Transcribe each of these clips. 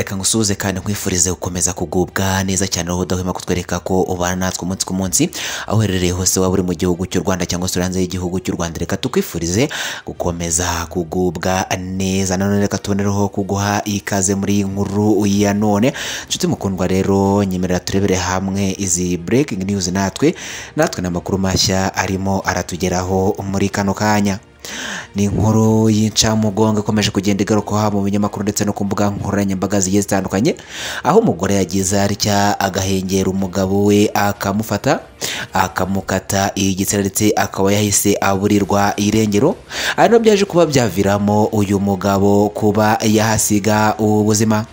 reka ngusuze kandi nkwifurize gukomeza kugubwa neza cyane aho udahwema kutwereka ko ubana natwe umunsi ku munsi aho uherereye hose waba uri mu gihugu cy'u Rwanda cyangwa se hanze y'igihugu cy'u Rwanda. Reka tukwifurize gukomeza kugubwa neza. Nanone reka tubonereho kuguha ikaze muri iyi nkuru ya none. Nshuti mukundwa rero, nyemerera turebere hamwe izi breaking news natwe n'amakuru mashya arimo aratugeraho muri kano kanya. Ni inkuru y'incamugongo ikomeje kugenda igarukaho mu binyamakuru ndetse no ku mbuga nkoranyambaga zigiye zitandukanye, aho umugore yagize atya agahengera umugabo we akamufata akamukata igitsina ndetse akaba yahise aburirwa irengero, ari nabyo byaje kuba byaviramo uyu mugabo kuba yahasiga ubuzima.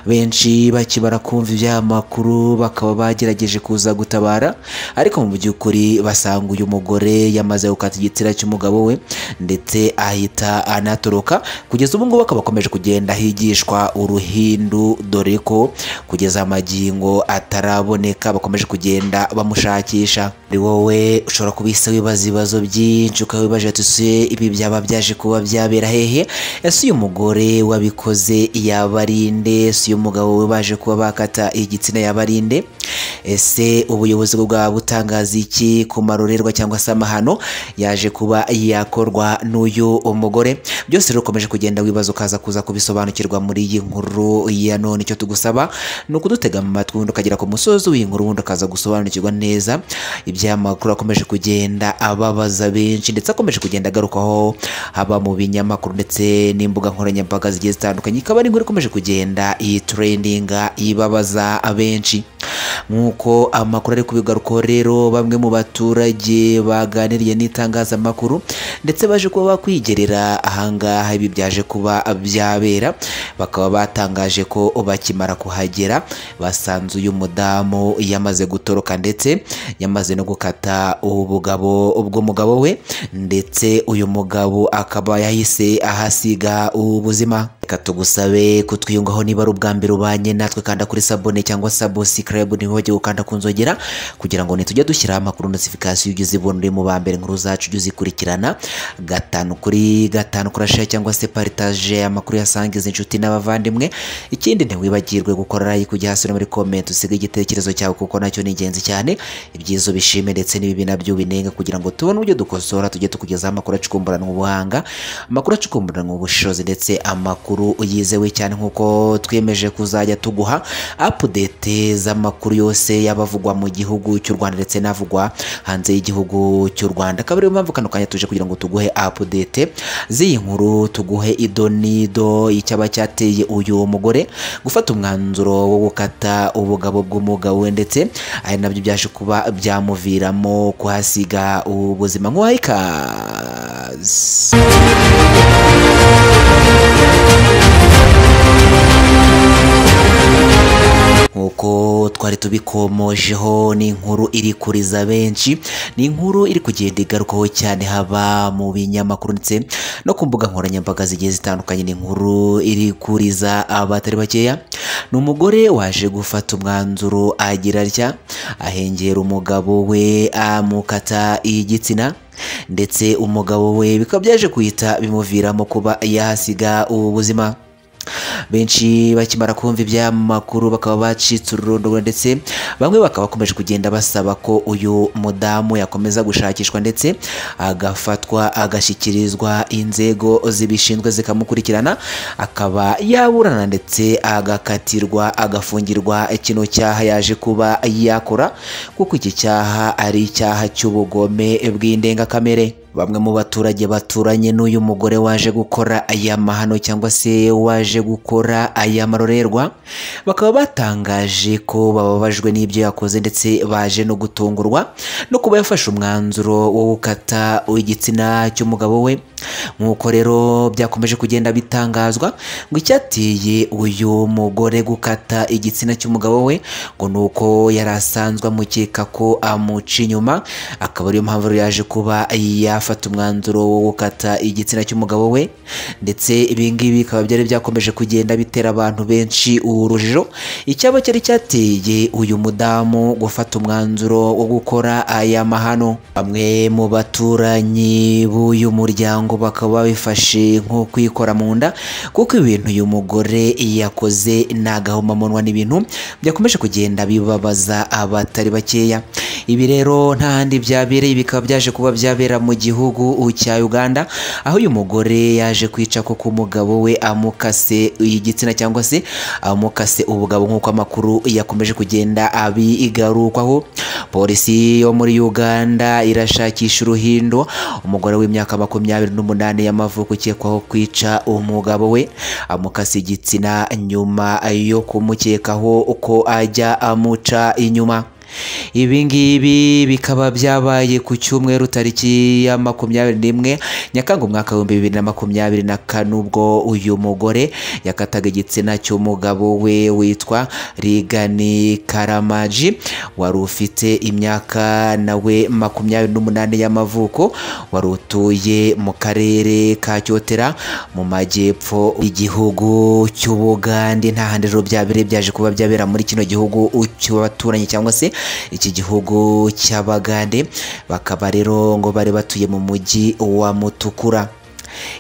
Benshi bakibara kumva ibyamakuru bakaba bagerageje kuza gutabara, ariko mu by'ukuri basanga uyu mugore yamaze gukata igitsina cy'umugabo we ndetse ahita anatoroka. Kugeza ubu ngubu akaba akomeje kugenda higishwa uruhindu, dore ko kugeza amagingo ataraboneka bakomeje kugenda bamushakisha. Ari wowe ushobora kubisa wibaza ibibazo byinshi ukabibaje ati se ibi byaba byaje kuba byabera hehe? Ese uyu mugore wabikoze yabarinde? Ese uyu mugabo we baje kuba bakata igitsina yabarinde? Ese ubuyobozi bwa butangaza iki ku marorerwa cyangwa se amahano yaje kuba yakorwa n'uyu umugore? Byose rukomeje kugenda wibaza ukaza kuza kubisobanukirwa muri iyi nkuru ya none. Icyo tugusaba ni ukudutega amatwi ubundi ukagera ku musozi w'inkuru ubundi ukaza gusobanukirwa neza ibyamakuru akomeje kugenda ababaza benshi ndetse akomeje kugenda agarukaho haba mu binyamakuru ndetse n'imbuga nkoranyambaga zigiye zitandukanye. Ikaba ari inkuru ikomeje kugenda iyi trendinga ibabaza abenshi. Nkuko amakuru ari kubigarukaho rero, bamwe mu baturage baganiriye n'itangazamakuru ndetse baje kuba bakwigerera ahangaha ibi byaje kuba byabera, bakaba batangaje ko bakimara kuhagera basanze uyu mudamu yamaze gutoroka ndetse yamaze no gukata ubugabo bw'umugabo we, ndetse uyu mugabo akaba yahise ahasiga ubuzima. Reka tugusabe kutwiyungaho niba ari ubwa mbere ubanye natwe, kanda kuri sabone cyangwa subscribe, niho wajya gukanda ku nzogera kugira ngo nitujya dushyiraho amakuru notification ujye uzibona uri mu ba mbere inkuru zacu ujye uzikurikirana gatanu kuri gatanu. Kurashare cyangwa se partage amakuru yasangiza inshuti n'abavandimwe. Ikindi ntiwibagirwe gukora like kujya hasi muri comment usiga igitekerezo cyawe kuko nacyo ni ingenzi cyane. Ibyizo bishime ndetse n'ibibi nabyo binenga kugira ngo tubone uburyo dukosora tujye tukugezaho amakuru acukumburana ubuhanga, amakuru acukumburana ubushobozi ndetse amakuru yizewe cyane, nkuko twiyemeje kuzajya tuguha update z'amakuru yose yabavugwa mu gihugu cy'u Rwanda ndetse n'avugwa hanze y'igihugu cy'u Rwanda. Akaba ariyo mpamvu kano kanya tuje kugira ngo tuguhe update z'iyi nkuru, tuguhe idonido icyaba cyateye uyu mugore gufata umwanzuro wo gukata ubugabo bw'umugabo we ndetse ari nabyo byaje kuba byamuviramo kuhasiga ubuzima. Nk'uwaha ikaze. Nkuko twari tubikomojeho, ni inkuru iri kuriza benshi, ni inkuru iri kugenda igarukaho cyane haba mu binyamakuru ndetse no ku mbuga nkoranyambaga zigiye zitandukanye. Ni inkuru iri kuriza abatari bakeya. Ni umugore waje gufata umwanzuro agira atya ahengera umugabo we amukata igitsina, ndetse umugabo we bikaba byaje kuhita bimuviramo kuba yahasiga ubuzima. Benshi bakimara kumva ibyamakuru bakaba bacitse ururondogoro ndetse bamwe bakaba bakomeje kugenda basaba ko uyu mudamu yakomeza gushakishwa ndetse agafatwa agashyikirizwa inzego zibishinzwe zikamukurikirana, akaba yaburana ndetse agakatirwa agafungirwa kino cyaha yaje kuba yakora, kuko iki cyaha ari icyaha cy'ubugome bw'indengakamere. Bamwe mu baturage baturanye n'uyu mugore waje gukora aya mahano cyangwa se waje gukora aya marorerwa bakaba batangaje ko bababajwe n'ibyo yakoze ndetse baje no gutungurwa no kuba yafashe umwanzuro wo gukata igitsina cy'umugabo we. Nkuko rero byakomeje kugenda bitangazwa ngo icyateye uyu mugore gukata igitsina cy'umugabo we ngo nuko yari asanzwe amukeka ko amuca inyuma, akaba ariyo mpamvu yaje kuba afata umwanzuro wo gukata igitsina cy'umugabo we, ndetse ibi ngibi bikaba byari byakomeje kugenda bitera abantu benshi urujijo. Icyaba cyari cyateye uyu mudamu gufata umwanzuro wo gukora aya mahano. Bamwe mu baturanyi b'uyu muryango bakaba bifashe nko kwikora mu nda, kuko ibintu uyu mugore yakoze n'agahomamunwa n'ibintu byakomeje kugenda bibabaza abatari bakeya. Ibi rero nta handi byabereye, bikaba byaje kuba byabera mu gihugu cya Uganda, aho uyu mugore yaje kwica ko umugabo we amukase igitsina cyangwa se amukase ubugabo, nk'uko amakuru yakomeje kugenda abigarukwaho. Polisi yo muri Uganda irashakisha uruhindo umugore w'imyaka 28 y'amavuko ukekwaho kwica umugabo we amukase igitsina nyuma yo kumukekaho uko ajya amuca inyuma. Ibi ngibi bikaba byabaye ku cyumweru tariki ya 21 Nyakanga umwaka wa 2024, ubwo uyu mugore yakataga igitsina cy'umugabo we witwa Rigani Karamaji wari ufite imyaka nawe 28 y'amavuko, wari utuye mu karere ka Cyotera mu majyepfo y'igihugu cy'Ubugande. Nta handi rero byabereye, byaje kuba byabera muri kino gihugu cy'abaturanyi cyangwa se iki gihugu cy'Abagande. Bakaba rero ngo bari batuye mu mujyi wa Mutukura.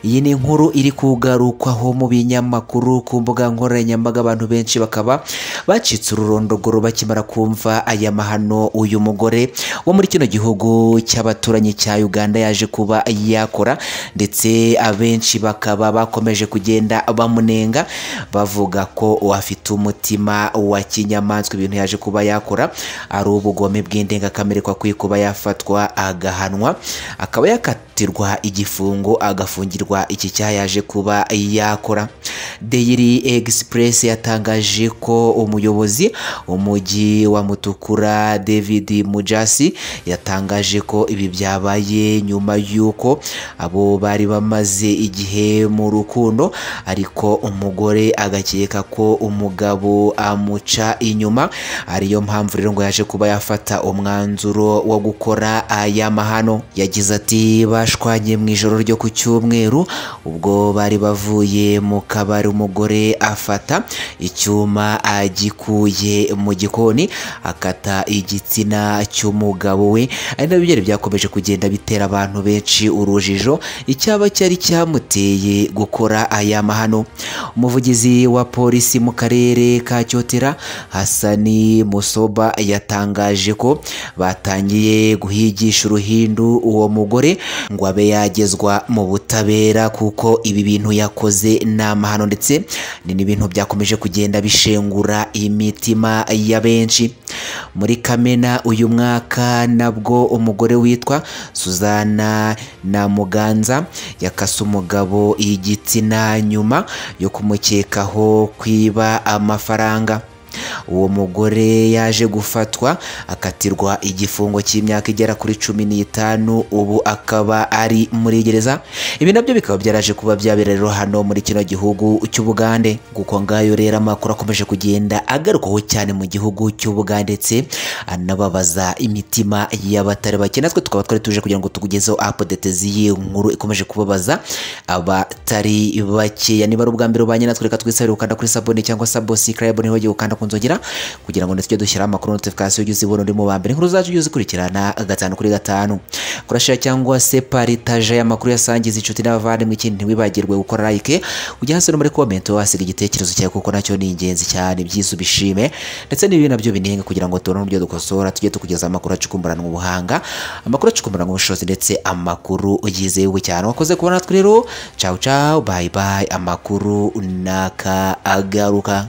Iyi ni inkuru iri kugarukwaho mu binyamakuru, ku mbuga nkoranyambaga. Abantu benshi bakaba bacitse ururondogoro bakimara kumva aya mahano uyu mugore wo muri kino gihugu cy'abaturanyi cya Uganda yaje kuba yakora, ndetse abenshi bakaba bakomeje kugenda bamunenga bavuga ko afite umutima wa kinyamaswa. Ibintu yaje kuba yakora ari ubugome bw'indengakamere, kwa kuba yafatwa agahanwa, akaba yakatirwa igifungo, agafungirwa iki cyaha yaje kuba yakora. Daily Express yatangaje ko umuyobozi umujyi wa Mutukura David Mujasi yatangaje ko ibi byabaye nyuma y'uko abo bari bamaze igihe mu rukundo, ariko umugore agakeka ko umugabo amuca inyuma, ariyo mpamvu rero ngo yaje kuba yafata umwanzuro wo gukora aya mahano. Yagize ati bashwanye mu ijoro ryo ku cyumweru ubwo bari bavuye mu kabari, umugore afata icyuma agikuye mu gikoni akata igitsina cy'umugabo we. Ari nabyo byari byakomeje kugenda bitera abantu benshi urujijo, icyaba cyari cyamuteye gukora aya mahano. Umuvugizi wa polisi mu karere ka Cyotera Hasani Musoba yatangaje ko batangiye guhigisha uruhindu uwo mugore ngo abe yagezwa mu butabera, kuko ibi bintu yakoze n'amahano, ndetse ni n'ibintu byakomeje kugenda bishengura imitima ya benshi. Muri Kamena uyu mwaka nabwo umugore witwa Suzana Namuganza yakase umugabo igitsina nyuma yo kumukekaho kwiba amafaranga. Uwo mugore yaje gufatwa akatirwa igifungo cy'imyaka igera kuri 15, ubu akaba ari muri gereza. Ibi nabyo bikaba byaraje kuba byabera rero hano muri kino gihugu cy'Ubugande. Guko ngayo rero amakuru akomeje kugenda agarukaho cyane mu gihugu cy'Ubugande, ndetse anababaza imitima y'abatari bake. Natwe tukaba twari tuje kugira ngo tukugezeho update z'iyi nkuru ikomeje kubabaza abatari bake. Niba ari ubwa mbere ubanye natwe, reka twisabire ukanda kuri sabone cyangwa subscribe, niho ugiye ukanda kunzogera kugira ngo ndetse dushyira amakuru notification ujye uzibona uri mu bambere, inkuru zacu ujye uzikurikirana 5 kuri 5. Kurashira cyangwa se partage y'amakuru yasangiza inshuti n'abavandimwe. Ikindi ntiwibagirwe gukora like, ujya hasi no muri comment wasiga igitekerezo cyawe, kuko nacyo ni ingenzi cyane. Byiza ubishime, ndetse n'ibi nabyo binenga kugira ngo tubone uburyo dukosora, tujye tukugeza amakuru acukumburanwa ubuhanga, amakuru acukumburanwa ubushobozi, ndetse amakuru yizewe cyane. Wakoze kubona natwe rero, ciao ciao, bye bye, amakuru naka agaruka.